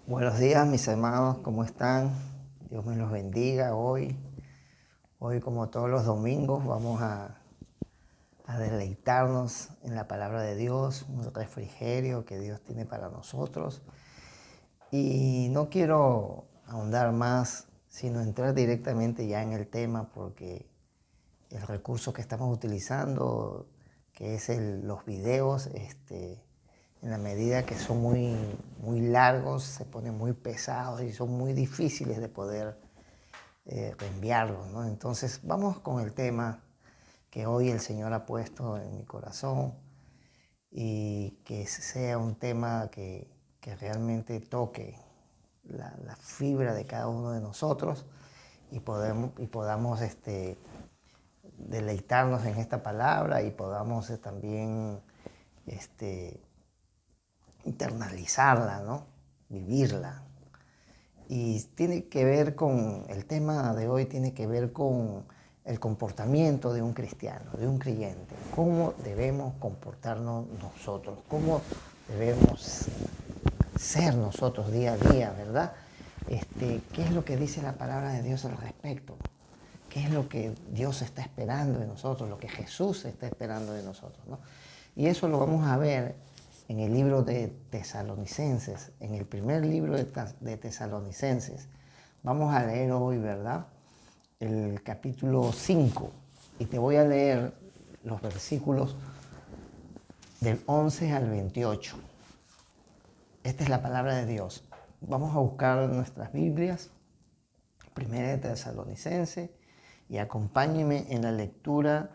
Buenos días, mis hermanos, ¿cómo están? Dios me los bendiga hoy. Hoy, como todos los domingos, vamos a deleitarnos en la palabra de Dios, un refrigerio que Dios tiene para nosotros. Y no quiero ahondar más, sino entrar directamente ya en el tema, porque el recurso que estamos utilizando, que es los videos, en la medida que son muy largos, se ponen muy pesados y son muy difíciles de poder reenviarlos, ¿no? Entonces vamos con el tema que hoy el Señor ha puesto en mi corazón y que sea un tema que realmente toque la fibra de cada uno de nosotros y podamos deleitarnos en esta palabra y podamos también este, internalizarla, ¿no? Vivirla. Y tiene que ver con, el tema de hoy tiene que ver con el comportamiento de un cristiano, de un creyente. ¿Cómo debemos comportarnos nosotros? ¿Cómo debemos ser nosotros día a día, verdad? ¿Qué es lo que dice la palabra de Dios al respecto? ¿Qué es lo que Dios está esperando de nosotros? Lo que Jesús está esperando de nosotros, ¿no? Y eso lo vamos a ver en el libro de Tesalonicenses, en el primer libro de Tesalonicenses. Vamos a leer hoy, ¿verdad? El capítulo 5. Y te voy a leer los versículos del 11 al 28. Esta es la palabra de Dios. Vamos a buscar nuestras Biblias, primera de Tesalonicenses, y acompáñenme en la lectura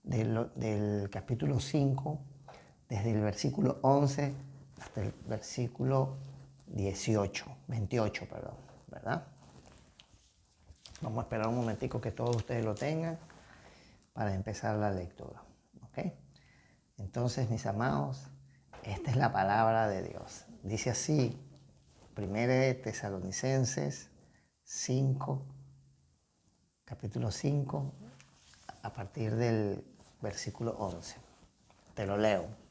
del capítulo 5, desde el versículo 11 hasta el versículo 28, perdón, ¿verdad? Vamos a esperar un momentico que todos ustedes lo tengan para empezar la lectura, ¿ok? Entonces, mis amados, esta es la palabra de Dios. Dice así, 1 de Tesalonicenses 5, capítulo 5, a partir del versículo 11. Te lo leo.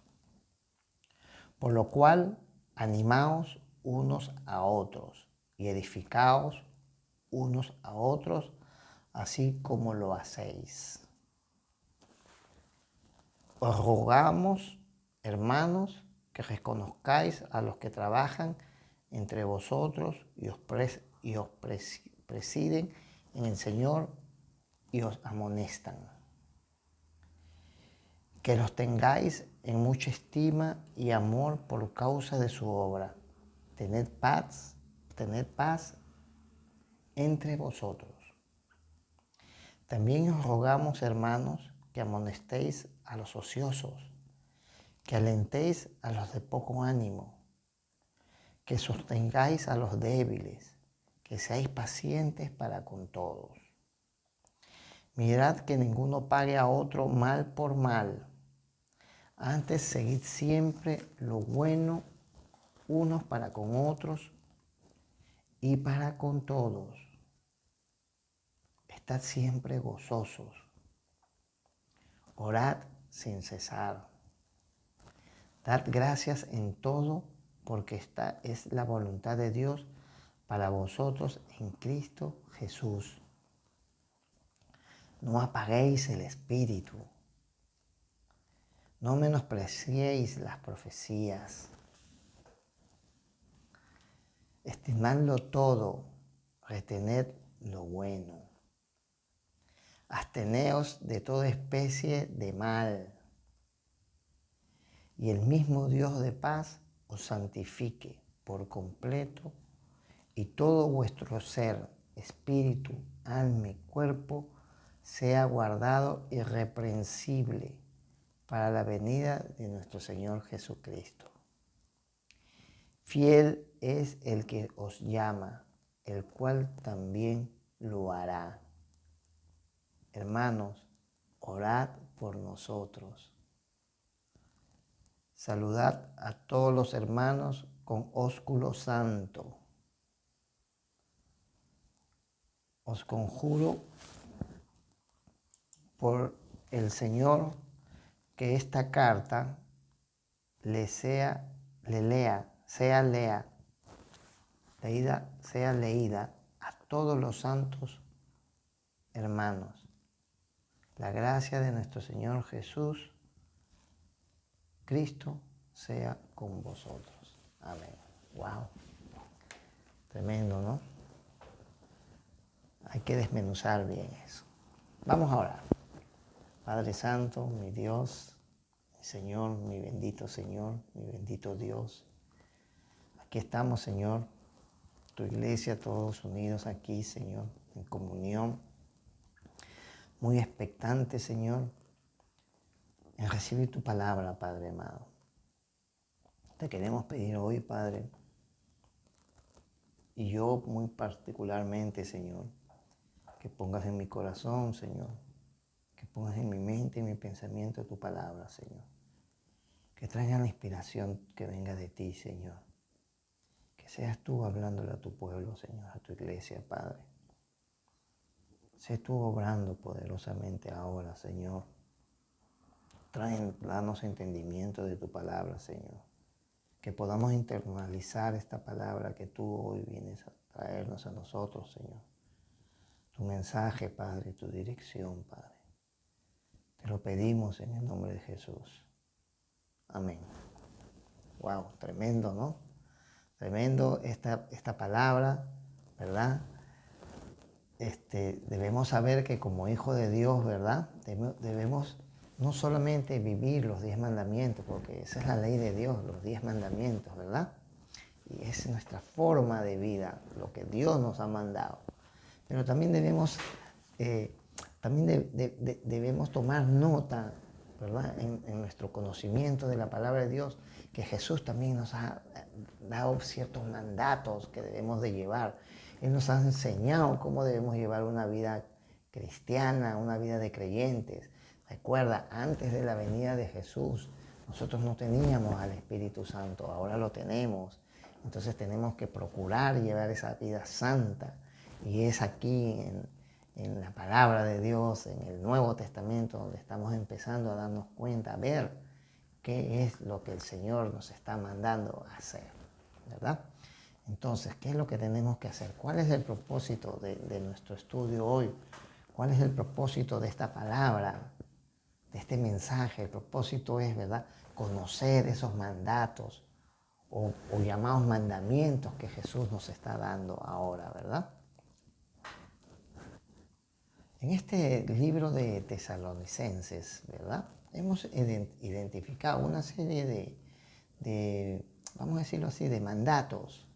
Por lo cual, animaos unos a otros y edificaos unos a otros, así como lo hacéis. Os rogamos, hermanos, que reconozcáis a los que trabajan entre vosotros y os presiden en el Señor y os amonestan. Que los tengáis en mucha estima y amor por causa de su obra. Tened paz entre vosotros. También os rogamos, hermanos, que amonestéis a los ociosos, que alentéis a los de poco ánimo, que sostengáis a los débiles, que seáis pacientes para con todos. Mirad que ninguno pague a otro mal por mal. Antes, seguid siempre lo bueno unos para con otros y para con todos. Estad siempre gozosos. Orad sin cesar. Dad gracias en todo, porque esta es la voluntad de Dios para vosotros en Cristo Jesús. No apaguéis el espíritu. No menospreciéis las profecías. Estimadlo todo, retened lo bueno. Absteneos de toda especie de mal. Y el mismo Dios de paz os santifique por completo, y todo vuestro ser, espíritu, alma y cuerpo sea guardado irreprensible para la venida de nuestro Señor Jesucristo. Fiel es el que os llama, el cual también lo hará. Hermanos, orad por nosotros. Saludad a todos los hermanos con ósculo santo. Os conjuro por el Señor que esta carta sea lea sea leída a todos los santos hermanos. La gracia de nuestro Señor Jesús, Cristo, sea con vosotros. Amén. Wow. Tremendo, ¿no? Hay que desmenuzar bien eso. Vamos a orar. Padre Santo, mi Dios, mi Señor, mi bendito Señor, mi bendito Dios. Aquí estamos, Señor, tu iglesia, todos unidos aquí, Señor, en comunión. Muy expectante, Señor, en recibir tu palabra, Padre amado. Te queremos pedir hoy, Padre, y yo muy particularmente, Señor, que pongas en mi corazón, Señor, que pongas en mi mente y mi pensamiento tu palabra, Señor. Que traiga la inspiración que venga de ti, Señor. Que seas tú hablándole a tu pueblo, Señor, a tu iglesia, Padre. Sé tú obrando poderosamente ahora, Señor. Danos entendimiento de tu palabra, Señor. Que podamos internalizar esta palabra que tú hoy vienes a traernos a nosotros, Señor. Tu mensaje, Padre, tu dirección, Padre. Te lo pedimos en el nombre de Jesús. Amén. Wow, tremendo, ¿no? Tremendo esta palabra, ¿verdad? Debemos saber que como hijo de Dios, ¿verdad? Debemos no solamente vivir los 10 mandamientos, porque esa es la ley de Dios, los 10 mandamientos, ¿verdad? Y es nuestra forma de vida, lo que Dios nos ha mandado. Pero también debemos, debemos tomar nota, ¿verdad? En nuestro conocimiento de la palabra de Dios, que Jesús también nos ha dado ciertos mandatos que debemos de llevar. Él nos ha enseñado cómo debemos llevar una vida cristiana, una vida de creyentes. Recuerda, antes de la venida de Jesús, nosotros no teníamos al Espíritu Santo, ahora lo tenemos. Entonces tenemos que procurar llevar esa vida santa. Y es aquí en la palabra de Dios, en el Nuevo Testamento, donde estamos empezando a darnos cuenta, a ver qué es lo que el Señor nos está mandando a hacer, ¿verdad? Entonces, ¿qué es lo que tenemos que hacer? ¿Cuál es el propósito de nuestro estudio hoy? ¿Cuál es el propósito de esta palabra, de este mensaje? El propósito es, ¿verdad?, conocer esos mandatos o llamados mandamientos que Jesús nos está dando ahora, ¿verdad? En este libro de Tesalonicenses, ¿verdad?, hemos identificado una serie de, vamos a decirlo así, de mandatos,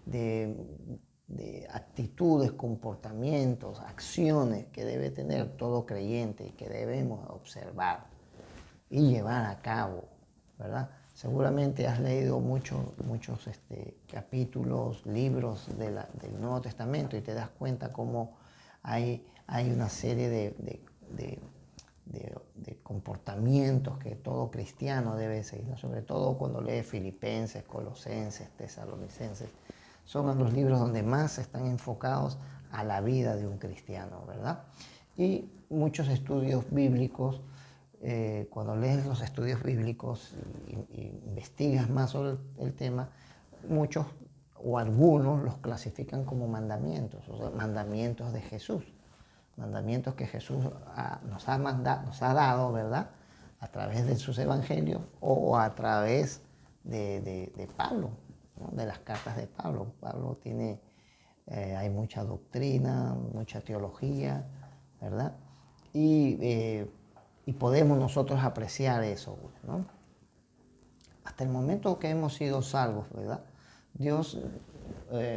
de actitudes, comportamientos, acciones que debe tener todo creyente y que debemos observar y llevar a cabo, ¿verdad? Seguramente has leído muchos capítulos, libros del Nuevo Testamento y te das cuenta cómo hay una serie de comportamientos que todo cristiano debe seguir, ¿no? Sobre todo cuando lee Filipenses, Colosenses, Tesalonicenses. Son los libros donde más están enfocados a la vida de un cristiano, ¿verdad? Y muchos estudios bíblicos, cuando lees los estudios bíblicos y investigas más sobre el tema, muchos o algunos los clasifican como mandamientos, o sea, mandamientos de Jesús. Mandamientos que Jesús nos ha dado, ¿verdad?, a través de sus evangelios o a través de Pablo, ¿no?, de las cartas de Pablo. Pablo tiene, hay mucha doctrina, mucha teología, ¿verdad? Y podemos nosotros apreciar eso, ¿no? Hasta el momento que hemos sido salvos, ¿verdad?, Dios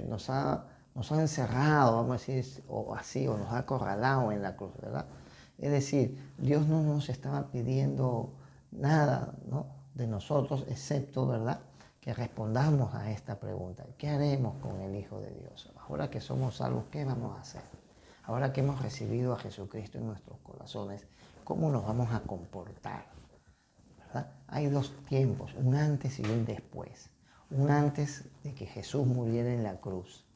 nos ha encerrado, vamos a decir, o así, o nos ha acorralado en la cruz, ¿verdad? Es decir, Dios no nos estaba pidiendo nada, ¿no?, de nosotros, excepto, ¿verdad?, que respondamos a esta pregunta. ¿Qué haremos con el Hijo de Dios? Ahora que somos salvos, ¿qué vamos a hacer? Ahora que hemos recibido a Jesucristo en nuestros corazones, ¿cómo nos vamos a comportar? ¿Verdad? Hay dos tiempos, un antes y un después. Un antes de que Jesús muriera en la cruz,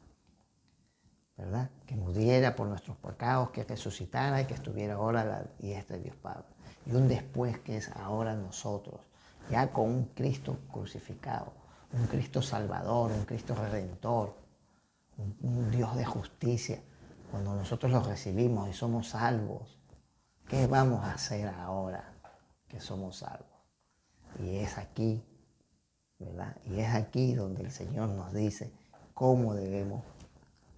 ¿verdad?, que muriera por nuestros pecados, que resucitara y que estuviera ahora a la diestra de Dios Padre. Y un después que es ahora nosotros, ya con un Cristo crucificado. un Cristo salvador, un Cristo redentor, un Dios de justicia. Cuando nosotros lo recibimos y somos salvos, ¿qué vamos a hacer ahora que somos salvos? Y es aquí, ¿verdad? Y es aquí donde el Señor nos dice cómo debemos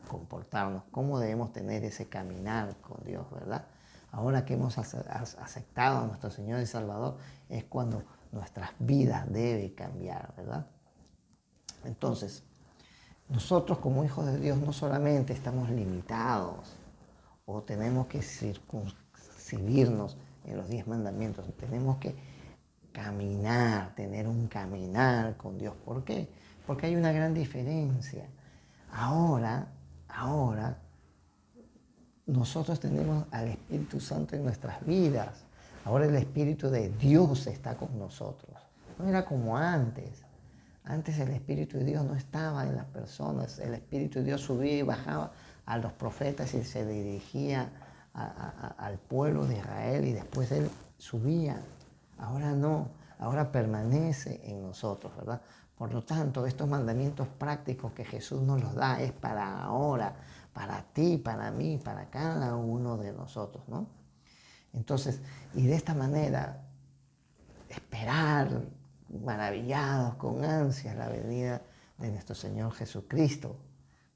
comportarnos, cómo debemos tener ese caminar con Dios, ¿verdad? Ahora que hemos aceptado a nuestro Señor y Salvador, es cuando nuestras vidas deben cambiar, ¿verdad? Entonces, nosotros como hijos de Dios no solamente estamos limitados o tenemos que circunscribirnos en los 10 mandamientos, tenemos que caminar, tener un caminar con Dios. ¿Por qué? Porque hay una gran diferencia. Ahora, nosotros tenemos al Espíritu Santo en nuestras vidas. Ahora el Espíritu de Dios está con nosotros. No era como antes. Antes el Espíritu de Dios no estaba en las personas. El Espíritu de Dios subía y bajaba a los profetas y se dirigía al pueblo de Israel y después él subía. Ahora no, ahora permanece en nosotros, ¿verdad? Por lo tanto, estos mandamientos prácticos que Jesús nos los da es para ahora, para ti, para mí, para cada uno de nosotros, ¿no? Entonces, y de esta manera, esperar maravillados, con ansias, la venida de nuestro Señor Jesucristo,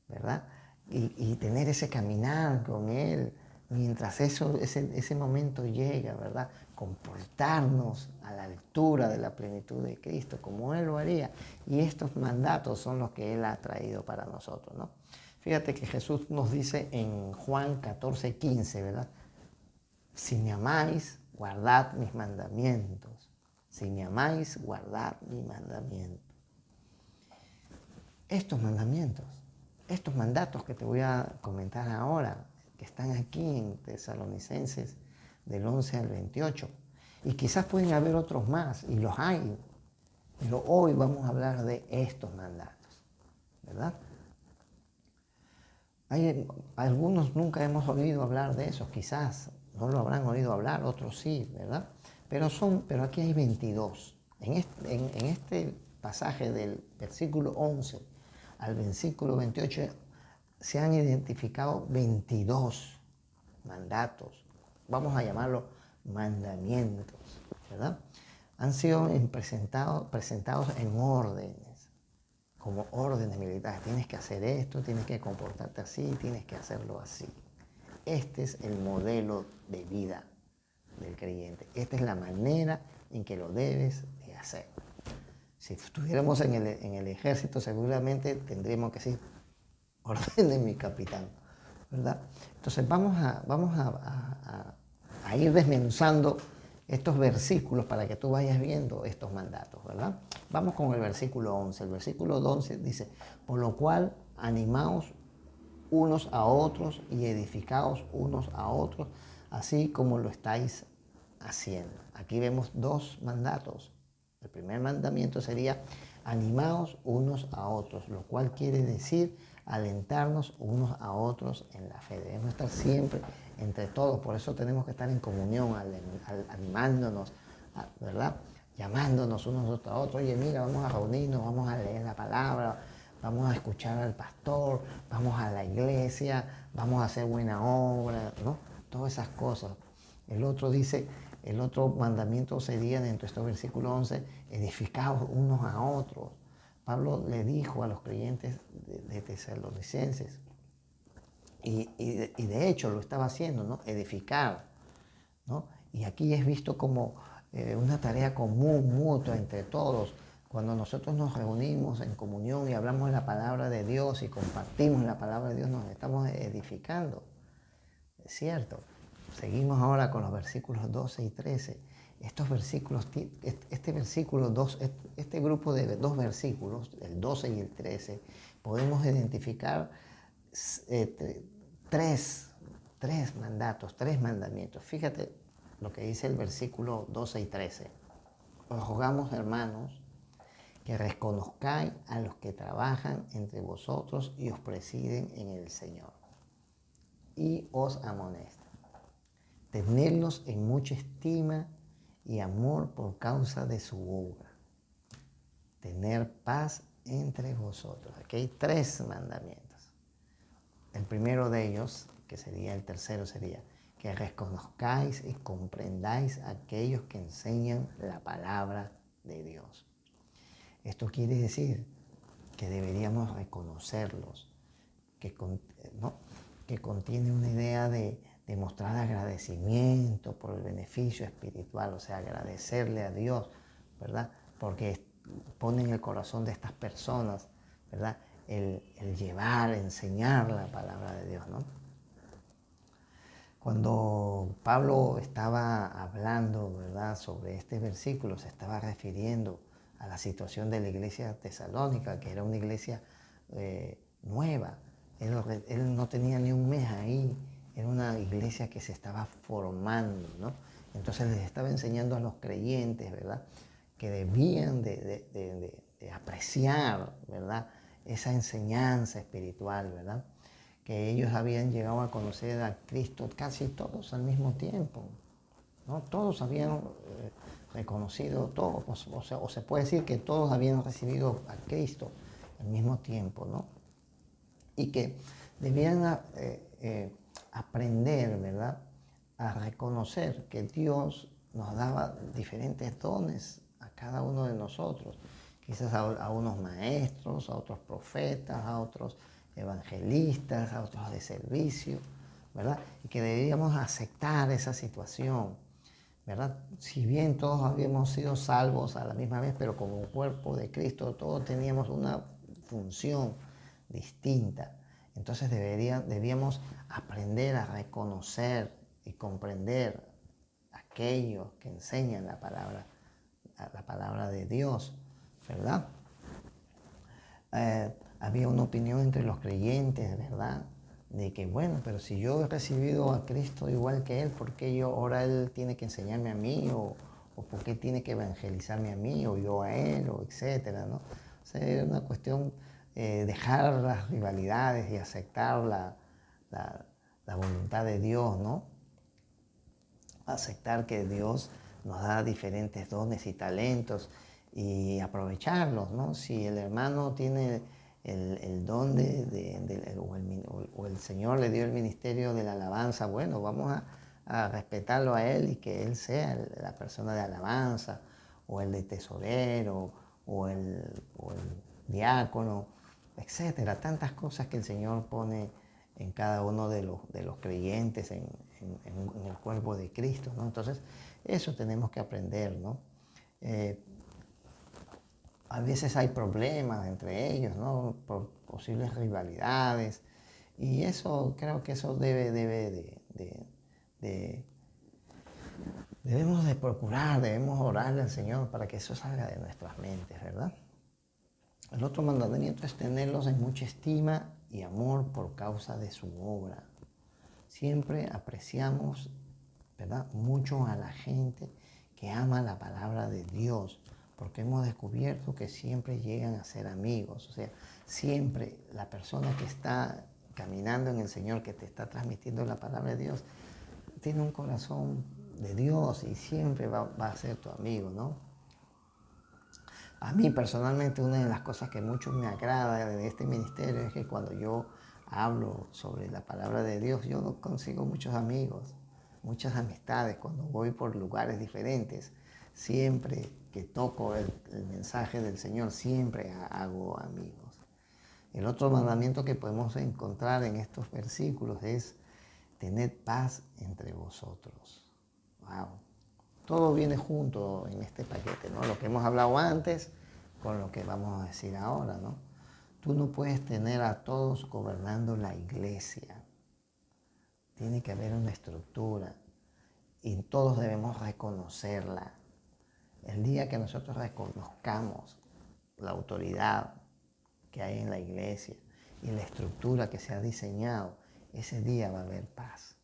¿verdad? Y tener ese caminar con Él mientras ese momento llega, ¿verdad? Comportarnos a la altura de la plenitud de Cristo, como Él lo haría. Y estos mandatos son los que Él ha traído para nosotros, ¿no? Fíjate que Jesús nos dice en Juan 14:15, ¿verdad? Si me amáis, guardad mis mandamientos. Si me amáis, guardad mis mandamientos. Estos mandamientos, estos mandatos que te voy a comentar ahora, que están aquí en Tesalonicenses del 11 al 28, y quizás pueden haber otros más, y los hay, pero hoy vamos a hablar de estos mandatos, ¿verdad? Algunos nunca hemos oído hablar de esos, quizás no lo habrán oído hablar, otros sí, ¿verdad? Pero aquí hay 22. En este pasaje del versículo 11 al versículo 28 se han identificado 22 mandatos, vamos a llamarlo mandamientos, ¿verdad? Han sido presentados en órdenes, como órdenes militares. Tienes que hacer esto, tienes que comportarte así, tienes que hacerlo así. Este es el modelo de vida del creyente. Esta es la manera en que lo debes de hacer. Si estuviéramos en el ejército, seguramente tendríamos que decir, ordene mi capitán, ¿verdad? Entonces vamos a ir desmenuzando estos versículos para que tú vayas viendo estos mandatos, ¿verdad? Vamos con el versículo 11. El versículo 11 dice, por lo cual animaos unos a otros y edificaos unos a otros, así como lo estáis haciendo. Aquí vemos dos mandatos. El primer mandamiento sería animaos unos a otros, lo cual quiere decir alentarnos unos a otros en la fe. Debemos estar siempre entre todos, por eso tenemos que estar en comunión, animándonos, ¿verdad? Llamándonos unos a otros. Oye, mira, vamos a reunirnos, vamos a leer la palabra, vamos a escuchar al pastor, vamos a la iglesia, vamos a hacer buena obra, ¿no? Todas esas cosas. El otro mandamiento sería, dentro de este versículo 11, edificados unos a otros. Pablo le dijo a los creyentes de Tesalonicenses, y de hecho lo estaba haciendo, ¿no? Edificar, ¿no? Y aquí es visto como una tarea común, mutua entre todos. Cuando nosotros nos reunimos en comunión y hablamos de la palabra de Dios y compartimos la palabra de Dios, nos estamos edificando. Es cierto. Seguimos ahora con los versículos 12 y 13. Estos versículos, este versículo 2, este grupo de dos versículos, el 12 y el 13, podemos identificar tres mandatos, tres mandamientos. Fíjate lo que dice el versículo 12 y 13. Os rogamos, hermanos, que reconozcáis a los que trabajan entre vosotros y os presiden en el Señor. Y os amonestan. Tenedlos en mucha estima y amor por causa de su obra. Tener paz entre vosotros. Aquí hay 3 mandamientos. El primero de ellos, que sería el tercero, sería que reconozcáis y comprendáis a aquellos que enseñan la palabra de Dios. Esto quiere decir que deberíamos reconocerlos, ¿no? Que contiene una idea de mostrar agradecimiento por el beneficio espiritual, o sea, agradecerle a Dios, ¿verdad? Porque pone en el corazón de estas personas, ¿verdad? El llevar, enseñar la palabra de Dios, ¿no? Cuando Pablo estaba hablando, ¿verdad?, sobre este versículo, se estaba refiriendo a la situación de la iglesia tesalónica, que era una iglesia nueva. Él no tenía ni un mes ahí, era una iglesia que se estaba formando, ¿no? Entonces les estaba enseñando a los creyentes, ¿verdad?, que debían de apreciar, ¿verdad?, esa enseñanza espiritual, ¿verdad?, que ellos habían llegado a conocer a Cristo casi todos al mismo tiempo, ¿no? Todos habían reconocido, todos, o se puede decir que todos habían recibido a Cristo al mismo tiempo, ¿no? Y que debían aprender, ¿verdad?, a reconocer que Dios nos daba diferentes dones a cada uno de nosotros. Quizás a unos maestros, a otros profetas, a otros evangelistas, a otros de servicio, ¿verdad? Y que deberíamos aceptar esa situación, ¿verdad? Si bien todos habíamos sido salvos a la misma vez, pero como cuerpo de Cristo, todos teníamos una función distinta. Entonces debíamos aprender a reconocer y comprender aquellos que enseñan la palabra de Dios, ¿verdad? Había una opinión entre los creyentes, ¿verdad?, de que, bueno, pero si yo he recibido a Cristo igual que Él, ¿por qué ahora Él tiene que enseñarme a mí? ¿O por qué tiene que evangelizarme a mí? ¿O yo a Él? O etcétera, ¿no? O sea, era una cuestión dejar las rivalidades y aceptar la voluntad de Dios, ¿no? Aceptar que Dios nos da diferentes dones y talentos y aprovecharlos, ¿no? Si el hermano tiene el don o el Señor le dio el ministerio de la alabanza, bueno, vamos a respetarlo a Él y que Él sea la persona de alabanza, o el de tesorero, o el diácono, etcétera. Tantas cosas que el Señor pone en cada uno de los creyentes en el cuerpo de Cristo, ¿no? Entonces, eso tenemos que aprender, ¿no? A veces hay problemas entre ellos, ¿no?, por posibles rivalidades, y eso, creo que eso debemos de procurar, debemos orarle al Señor para que eso salga de nuestras mentes, ¿verdad? El otro mandamiento es tenerlos en mucha estima y amor por causa de su obra. Siempre apreciamos, ¿verdad?, mucho a la gente que ama la palabra de Dios, porque hemos descubierto que siempre llegan a ser amigos. O sea, siempre la persona que está caminando en el Señor, que te está transmitiendo la palabra de Dios, tiene un corazón de Dios y siempre va a ser tu amigo, ¿no? A mí personalmente, una de las cosas que mucho me agrada de este ministerio es que cuando yo hablo sobre la palabra de Dios, yo consigo muchos amigos, muchas amistades. Cuando voy por lugares diferentes, siempre que toco el mensaje del Señor, siempre hago amigos. El otro mandamiento que podemos encontrar en estos versículos es: tened paz entre vosotros. Wow. Todo viene junto en este paquete, ¿no? Lo que hemos hablado antes con lo que vamos a decir ahora, ¿no? Tú no puedes tener a todos gobernando la iglesia. Tiene que haber una estructura y todos debemos reconocerla. El día que nosotros reconozcamos la autoridad que hay en la iglesia y la estructura que se ha diseñado, ese día va a haber paz.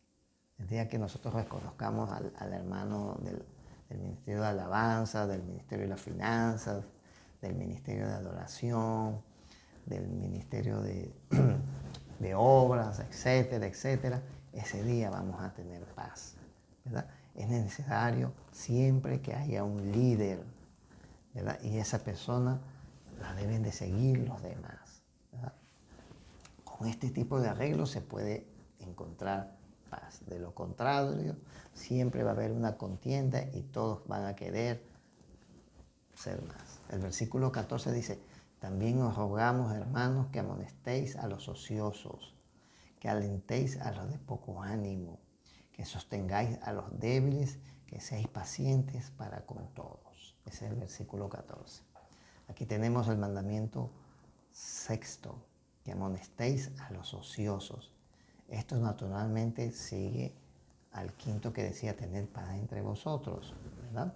El día que nosotros reconozcamos al hermano del Ministerio de Alabanza, del Ministerio de las Finanzas, del Ministerio de Adoración, del Ministerio de Obras, etcétera, etcétera, ese día vamos a tener paz, ¿verdad? Es necesario siempre que haya un líder, ¿verdad? Y esa persona la deben de seguir los demás, ¿verdad? Con este tipo de arreglos se puede encontrar paz. De lo contrario, siempre va a haber una contienda y todos van a querer ser más. El versículo 14 dice, también os rogamos, hermanos, que amonestéis a los ociosos, que alentéis a los de poco ánimo, que sostengáis a los débiles, que seáis pacientes para con todos. Ese es el versículo 14. Aquí tenemos el mandamiento sexto, que amonestéis a los ociosos. Esto naturalmente sigue al quinto que decía tener paz entre vosotros, ¿verdad?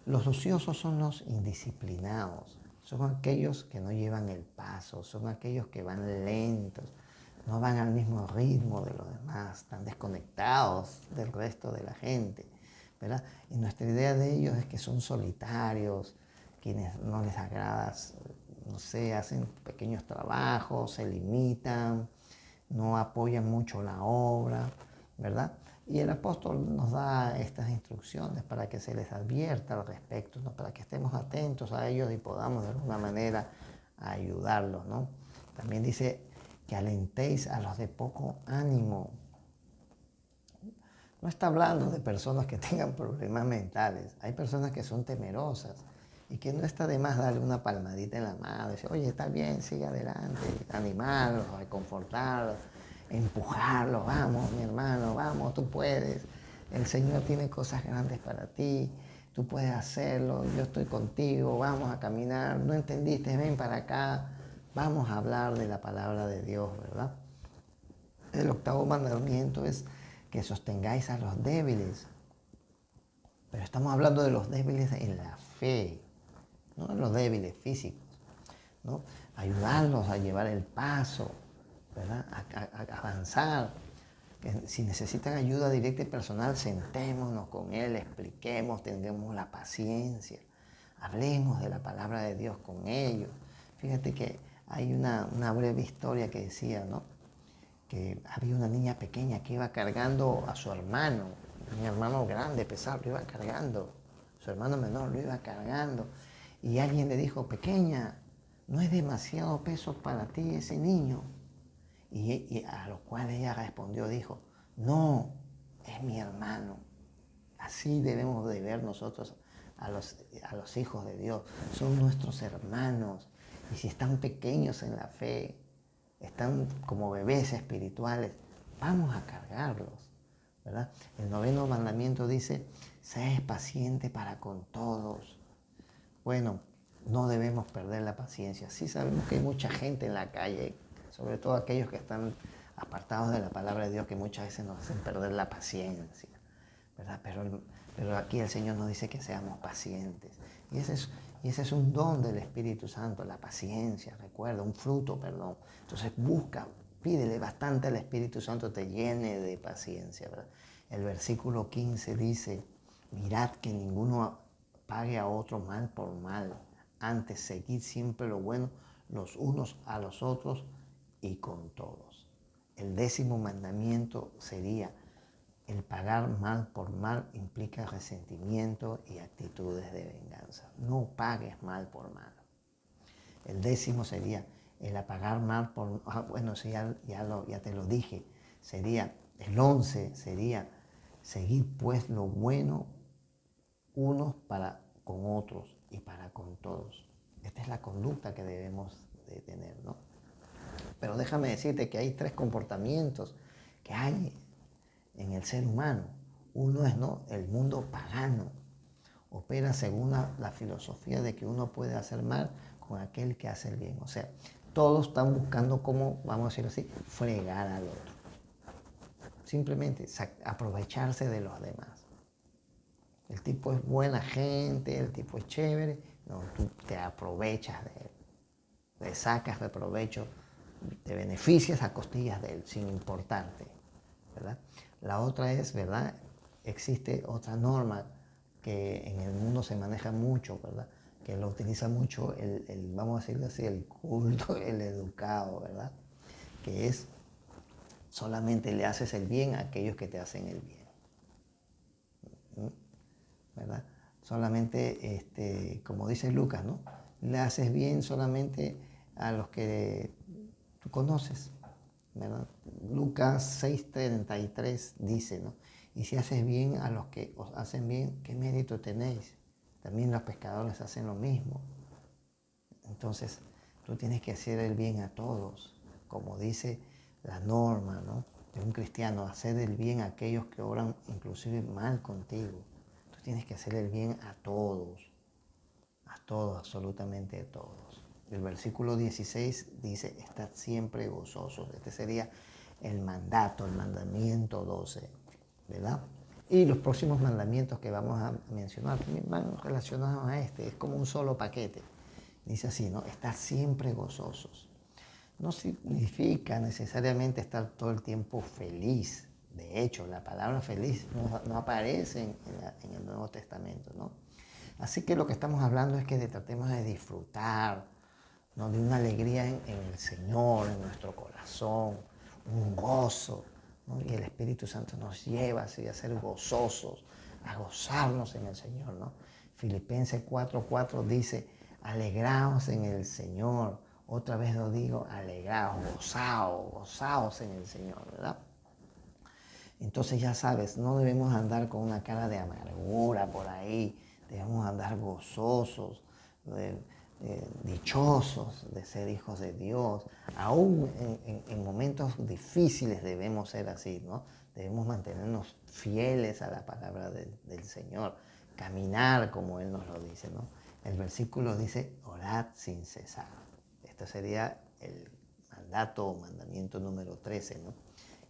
Los ociosos son los indisciplinados, son aquellos que no llevan el paso, son aquellos que van lentos, no van al mismo ritmo de los demás, están desconectados del resto de la gente, ¿verdad? Y nuestra idea de ellos es que son solitarios, quienes no les agrada, no sé, hacen pequeños trabajos, se limitan, no apoyan mucho la obra, ¿verdad? Y el apóstol nos da estas instrucciones para que se les advierta al respecto, ¿no? Para que estemos atentos a ellos y podamos de alguna manera ayudarlos, ¿no? También dice que alentéis a los de poco ánimo. No está hablando de personas que tengan problemas mentales. Hay personas que son temerosas y que no está de más darle una palmadita en la mano, decir, oye, está bien, sigue adelante, animarlos, reconfortarlos, empujarlos, vamos, mi hermano, vamos, tú puedes. El Señor tiene cosas grandes para ti, tú puedes hacerlo, yo estoy contigo, vamos a caminar, no entendiste, ven para acá, vamos a hablar de la palabra de Dios, ¿verdad? El octavo mandamiento es que sostengáis a los débiles. Pero estamos hablando de los débiles en la fe, no de los débiles físicos, ¿no? Ayudarlos a llevar el paso, ¿verdad? A avanzar. Que si necesitan ayuda directa y personal, sentémonos con él, expliquemos, tengamos la paciencia, hablemos de la palabra de Dios con ellos. Fíjate que hay una breve historia que decía, ¿no? Que había una niña pequeña que iba cargando a su hermano, un hermano grande, pesado, lo iba cargando, su hermano menor lo iba cargando, y alguien le dijo, pequeña, no es demasiado peso para ti ese niño, y a lo cual ella respondió, dijo, no, es mi hermano. Así debemos de ver nosotros a los hijos de Dios, son nuestros hermanos, y si están pequeños en la fe, están como bebés espirituales, vamos a cargarlos, ¿verdad? El noveno mandamiento dice, sé paciente para con todos. Bueno, no debemos perder la paciencia. Sí sabemos que hay mucha gente en la calle, sobre todo aquellos que están apartados de la palabra de Dios, que muchas veces nos hacen perder la paciencia, ¿verdad? Pero aquí el Señor nos dice que seamos pacientes. Y ese es un don del Espíritu Santo, la paciencia, recuerda, un fruto, perdón. Entonces busca, pídele bastante al Espíritu Santo, te llene de paciencia, ¿verdad? El versículo 15 dice, mirad que ninguno pague a otro mal por mal. Antes, seguid siempre lo bueno los unos a los otros y con todos. El décimo mandamiento sería, el pagar mal por mal implica resentimiento y actitudes de venganza. No pagues mal por mal. El décimo sería el apagar mal por... bueno, sí, ya te lo dije. Sería, el 11 sería seguir pues lo bueno unos para con otros y para con todos. Esta es la conducta que debemos de tener, ¿no? Pero déjame decirte que hay tres comportamientos que hay en el ser humano. Uno es, ¿no?, el mundo pagano. Opera según la filosofía de que uno puede hacer mal con aquel que hace el bien. O sea, todos están buscando cómo, vamos a decirlo así, fregar al otro. Simplemente aprovecharse de los demás. El tipo es buena gente, el tipo es chévere, no, tú te aprovechas de él. Le sacas de provecho, te beneficias a costillas de él, sin importarte, ¿verdad? La otra es, ¿verdad? Existe otra norma que en el mundo se maneja mucho, ¿verdad? Que lo utiliza mucho vamos a decirlo así, el culto, el educado, ¿verdad? Que es, solamente le haces el bien a aquellos que te hacen el bien, ¿verdad? Solamente, como dice Lucas, ¿no? le haces bien solamente a los que tú conoces, ¿verdad? Lucas 6:33 dice, ¿no? Y si haces bien a los que os hacen bien, ¿qué mérito tenéis? También los pescadores hacen lo mismo. Entonces, tú tienes que hacer el bien a todos, como dice la norma, ¿no?, de un cristiano, hacer el bien a aquellos que obran inclusive mal contigo. Tú tienes que hacer el bien a todos, absolutamente a todos. El versículo 16 dice, estad siempre gozosos. Este sería el mandato, el mandamiento 12, ¿verdad? Y los próximos mandamientos que vamos a mencionar también van relacionados a este. Es como un solo paquete. Dice así, ¿no? Estar siempre gozosos. No significa necesariamente estar todo el tiempo feliz. De hecho, la palabra feliz no aparece en el Nuevo Testamento, ¿no? Así que lo que estamos hablando es que tratemos de disfrutar, ¿no?, de una alegría en el Señor, en nuestro corazón, un gozo, ¿no? Y el Espíritu Santo nos lleva así a ser gozosos, a gozarnos en el Señor, ¿no? Filipenses 4:4 dice, alegraos en el Señor. Otra vez lo digo, alegraos, gozaos en el Señor, ¿verdad? Entonces ya sabes, no debemos andar con una cara de amargura por ahí, debemos andar gozosos, dichosos de ser hijos de Dios. Aún en momentos difíciles debemos ser así, ¿no? Debemos mantenernos fieles a la palabra del Señor, caminar como Él nos lo dice, ¿no? El versículo dice, orad sin cesar. Este sería el mandato o mandamiento número 13, ¿no?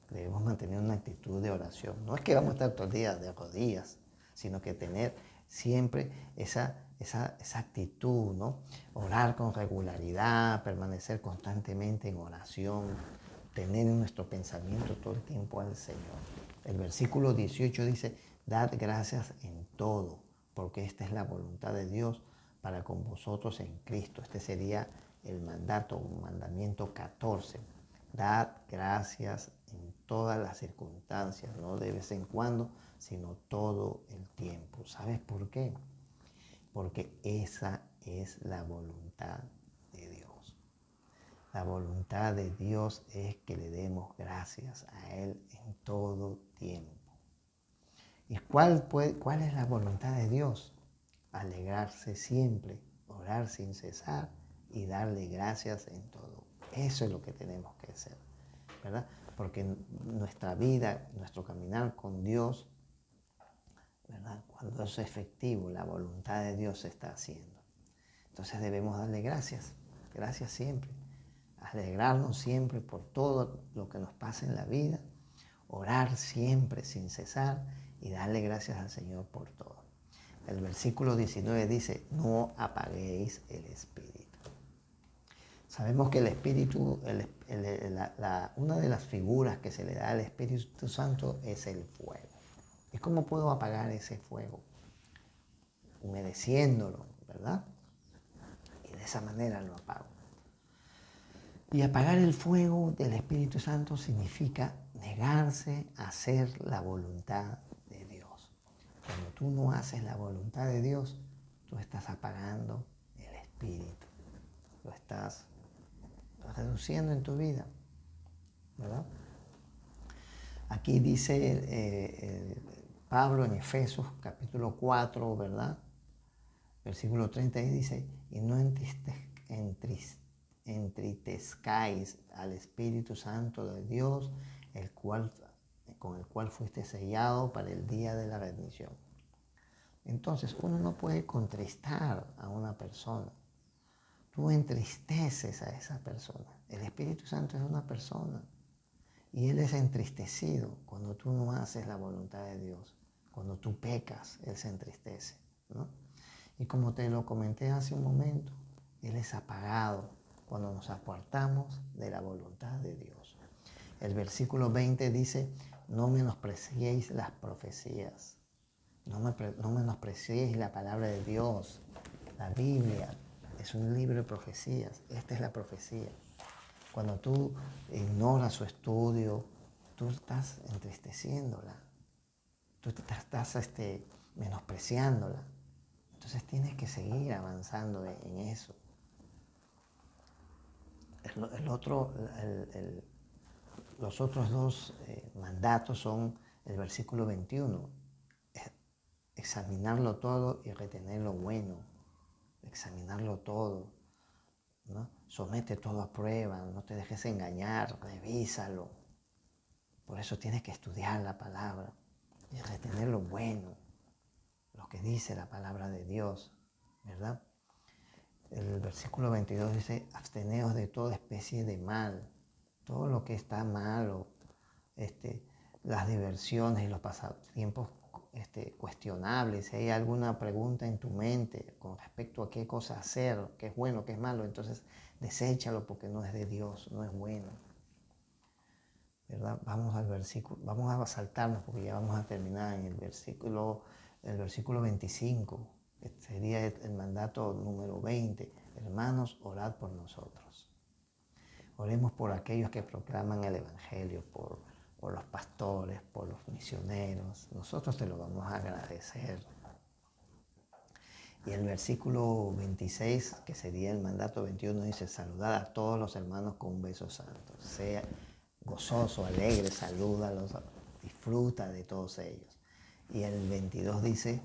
Debemos mantener una actitud de oración. No es que vamos a estar todos los días de rodillas, sino que tener siempre esa actitud, ¿no? Orar con regularidad, permanecer constantemente en oración, tener en nuestro pensamiento todo el tiempo al Señor. El versículo 18 dice, dad gracias en todo, porque esta es la voluntad de Dios para con vosotros en Cristo. Este sería el mandato, un mandamiento 14. Dad gracias en todas las circunstancias, no de vez en cuando, sino todo el tiempo. ¿Sabes por qué? Porque esa es la voluntad de Dios. La voluntad de Dios es que le demos gracias a Él en todo tiempo. ¿Y cuál es la voluntad de Dios? Alegrarse siempre, orar sin cesar y darle gracias en todo. Eso es lo que tenemos que hacer, ¿verdad? Porque nuestra vida, nuestro caminar con Dios, ¿verdad?, cuando es efectivo, la voluntad de Dios se está haciendo. Entonces debemos darle gracias siempre, alegrarnos siempre por todo lo que nos pasa en la vida, orar siempre sin cesar y darle gracias al Señor por todo. El versículo 19 dice, no apaguéis el espíritu. Sabemos que el Espíritu, una de las figuras que se le da al Espíritu Santo es el fuego. ¿Y cómo puedo apagar ese fuego? Humedeciéndolo, ¿verdad? Y de esa manera lo apago. Y apagar el fuego del Espíritu Santo significa negarse a hacer la voluntad de Dios. Cuando tú no haces la voluntad de Dios, tú estás apagando el Espíritu. Lo estás reduciendo en tu vida, ¿verdad? Aquí dice Pablo en Efesios capítulo 4, ¿verdad? Versículo 30 y dice, y no entristezcáis al Espíritu Santo de Dios, con el cual fuiste sellado para el día de la redención. Entonces, uno no puede contristar a una persona. Tú entristeces a esa persona. El Espíritu Santo es una persona. Y Él es entristecido cuando tú no haces la voluntad de Dios. Cuando tú pecas, Él se entristece, ¿no? Y como te lo comenté hace un momento, Él es apagado cuando nos apartamos de la voluntad de Dios. El versículo 20 dice, no menospreciéis las profecías. No menospreciéis la palabra de Dios. La Biblia es un libro de profecías. Esta es la profecía. Cuando tú ignoras su estudio, tú estás entristeciéndola. Tú estás menospreciándola. Entonces tienes que seguir avanzando en eso. el otro, los otros dos mandatos son el versículo 21, examinarlo todo y retener lo bueno, examinarlo todo, ¿no? Somete todo a prueba, no te dejes engañar, revísalo. Por eso tienes que estudiar la palabra y retener lo bueno, lo que dice la palabra de Dios, ¿verdad? El versículo 22 dice, absteneos de toda especie de mal, todo lo que está malo, las diversiones y los pasatiempos cuestionables. Si hay alguna pregunta en tu mente con respecto a qué cosa hacer, qué es bueno, qué es malo, entonces deséchalo porque no es de Dios, no es bueno. ¿Verdad? Vamos al versículo, vamos a saltarnos porque ya vamos a terminar en el versículo 25, que sería el mandato número 20. Hermanos, orad por nosotros. Oremos por aquellos que proclaman el Evangelio, por los pastores, por los misioneros. Nosotros te lo vamos a agradecer. Y el versículo 26, que sería el mandato 21, dice, saludad a todos los hermanos con un beso santo. Sea gozoso, alegre, salúdalos, disfruta de todos ellos. Y el 22 dice,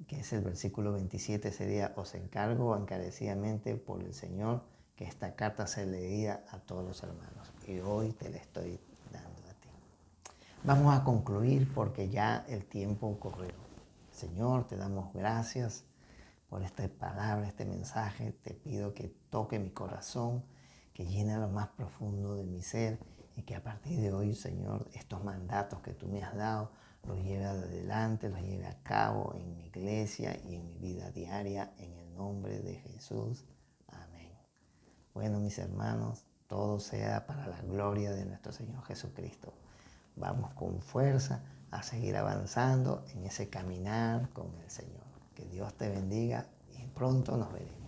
que es el versículo 27, sería, os encargo encarecidamente por el Señor que esta carta se leía a todos los hermanos. Y hoy te la estoy dando a ti. Vamos a concluir porque ya el tiempo corrió. Señor, te damos gracias por esta palabra, este mensaje. Te pido que toque mi corazón, que llene lo más profundo de mi ser y que a partir de hoy, Señor, estos mandatos que tú me has dado, los lleve adelante, los lleve a cabo en mi iglesia y en mi vida diaria, en el nombre de Jesús. Amén. Bueno, mis hermanos, todo sea para la gloria de nuestro Señor Jesucristo. Vamos con fuerza a seguir avanzando en ese caminar con el Señor. Que Dios te bendiga y pronto nos veremos.